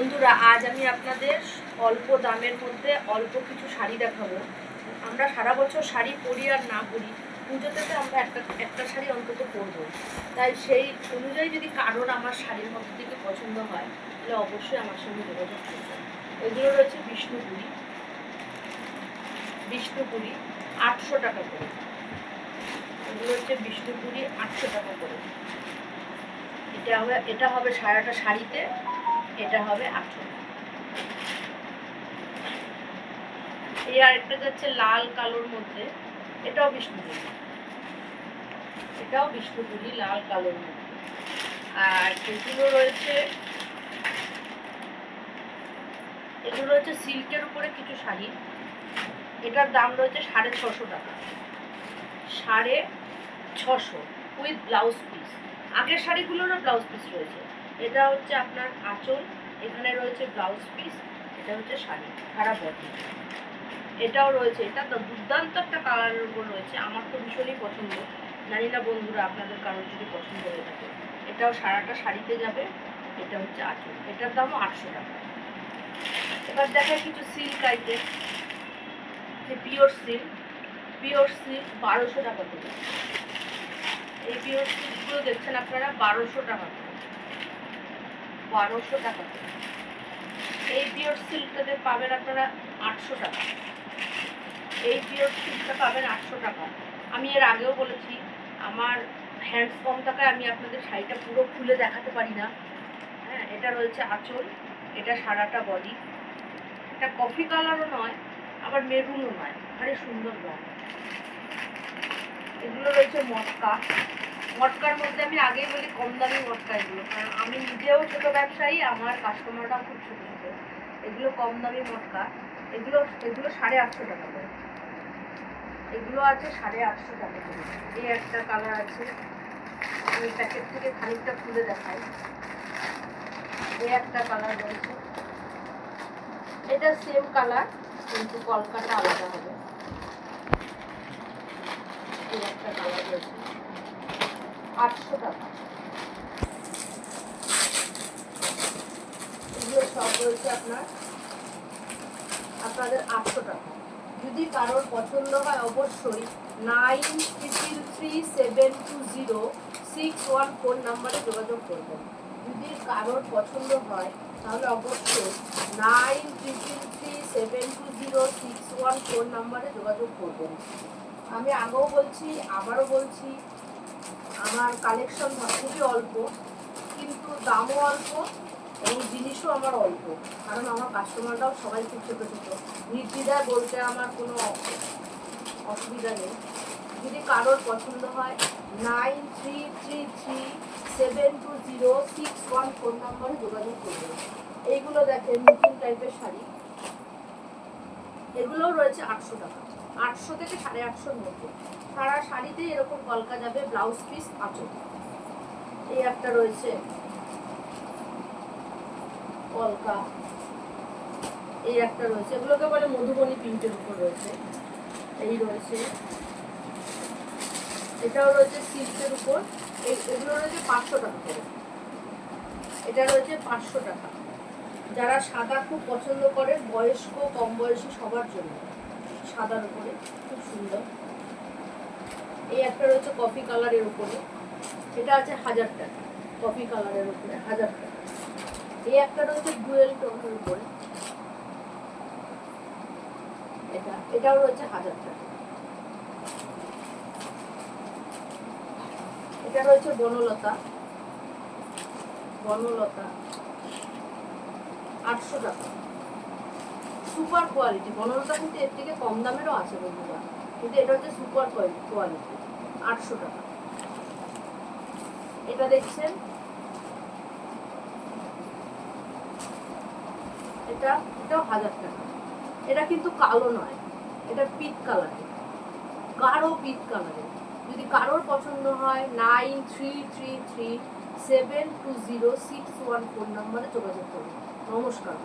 বন্ধুরা, আজ আমি আপনাদের অল্প দামের মধ্যে অল্প কিছু শাড়ি দেখাবো। আমরা সারা বছর শাড়ি পরি আর না পরি, পুজোতে তো আমরা একটা শাড়ি অন্তত পরবো। তাই সেই অনুযায়ী যদি কারোর আমার শাড়ির মধ্যে থেকে পছন্দ হয় তাহলে অবশ্যই আমার সঙ্গে যোগাযোগ করবেন। এগুলো রয়েছে বিষ্ণুপুরি 800 টাকা করে। এগুলো হচ্ছে বিষ্ণুপুরি 800 টাকা করে। এটা হবে সারাটা শাড়িতে, এটা হবে 800 টাকা। এই আরেকটা যাচ্ছে লাল কালোর মধ্যে, এটাও বিষ্ণুপুরি লাল কালোর মধ্যে। আর এগুলো রয়েছে সিল্কের উপরে কিছু শাড়ি। এটার দাম রয়েছে 650 টাকা, 650 উইথ ব্লাউজ পিস। আগের শাড়িগুলোরও ব্লাউজ পিস রয়েছে। এটা হচ্ছে আপনার আঁচল, এখানে রয়েছে ব্লাউজ পিস, এটা হচ্ছে শাড়ি সারা বডি। এটাও রয়েছে, এটা তো দুর্দান্ত একটা কালারের উপর রয়েছে, আমার তো ভীষণই পছন্দ। জানি না বন্ধুরা আপনাদের কারোর যদি পছন্দ হয়ে থাকে। এটাও সারাটা শাড়িতে যাবে। এটা হচ্ছে আঁচল, এটার দামও 800 টাকা। এবার দেখায় কিছু সিল্ক আইটেম। পিওর সিল্ক 1200 টাকা করে। এই পিওর সিল্কগুলো দেখছেন আপনারা 1200 টাকা করে, 1200 টাকা করে। এই পিওর সিল্কটাতে পাবেন আপনারা 800 টাকা। এই পিওর সিল্কটা পাবেন 800 টাকা। আমি এর আগেও বলেছি, আমার হ্যান্ডস কম টাকায় আমি আপনাদের শাড়িটা পুরো খুলে দেখাতে পারি না। হ্যাঁ, এটা রয়েছে আঁচল, এটা সারাটা বডি। এটা কফি কালারও নয়, আবার মেরুনও নয়, ভারী সুন্দর রঙ। এগুলো রয়েছে মটকার মধ্যে আমি আগেই বলি কম দামি মটকা এগুলো, কারণ আমি নিজেও ছোটো ব্যবসায়ী, আমার কাস্টমাররাও খুব ছোটো ছোটো। এগুলো কম দামি মটকা। এগুলো 850 টাকা করে। এগুলো আছে 850 টাকা করে। এই একটা কালার আছে, আমি প্যাকেট থেকে খানিকটা খুলে দেখাই। এই একটা কালার রয়েছে, এটা সেম কালার কিন্তু কলকাটা আলাদা হবে। এই একটা কালার রয়েছে 800 টাকা। এগুলো সব রয়েছে আপনাদের 800 টাকা। যদি কারোর পছন্দ হয় অবশ্যই 93372061 নাম্বারে যোগাযোগ করবেন। যদি কারোর পছন্দ হয় তাহলে অবশ্যই 93372061 নাম্বারে যোগাযোগ করবেন। আমি আগেও বলছি, আবারও বলছি, আমার কালেকশন খুবই অল্প, কিন্তু দামও অল্প এবং জিনিসও আমার অল্প, কারণ আমার কাস্টমাররাও সবাই খুব ছোটো ছোটো। নির্দ্বিধায় বলতে আমার কোনো অসুবিধা নেই। যদি কারোর পছন্দ হয় 9333720614 নম্বরে যোগাযোগ করবেন। এইগুলো দেখেন নতুন টাইপের শাড়ি, এগুলোও রয়েছে 800 টাকা, 800 থেকে 850 মধ্যে। সারা শাড়িতে এরকম কলকা যাবে, ব্লাউজ পিস আঁচল। এই একটা রয়েছে কলকা, এই একটা রয়েছে, এগুলোকে বলে মধুবনী প্রিন্টের উপর রয়েছে। এই রয়েছে, এটাও রয়েছে সিল্কের উপর। এগুলো রয়েছে 500 টাকা করে। এটা রয়েছে 500 টাকা। যারা সাদা খুব পছন্দ করে, বয়স্ক কম বয়সী সবার জন্য, সাদার উপরে খুব সুন্দর। এই একটা রয়েছে কফি কালারের উপরে, এটা আছে 1000 টাকা। কফি কালারের উপরে 1000 টাকা। এই একটা রয়েছে ডুয়েল টোনের উপরে, এটাও রয়েছে 1000 টাকা। এটা রয়েছে বনলতা 800 টাকা। সুপার কোয়ালিটি বনলতা, কিন্তু এর থেকে কম দামেরও আছে বন্ধুরা, কিন্তু এটা হচ্ছে সুপার কোয়ালিটি 800 টাকা। এটা দেখছেন, এটাও 1000 টাকা। এটা কিন্তু কালো নয়, এটা পিট কালারের, গাঢ় পিট কালারের। যদি কারোর পছন্দ হয় 9333720614 নম্বরে যোগাযোগ করুন। নমস্কার।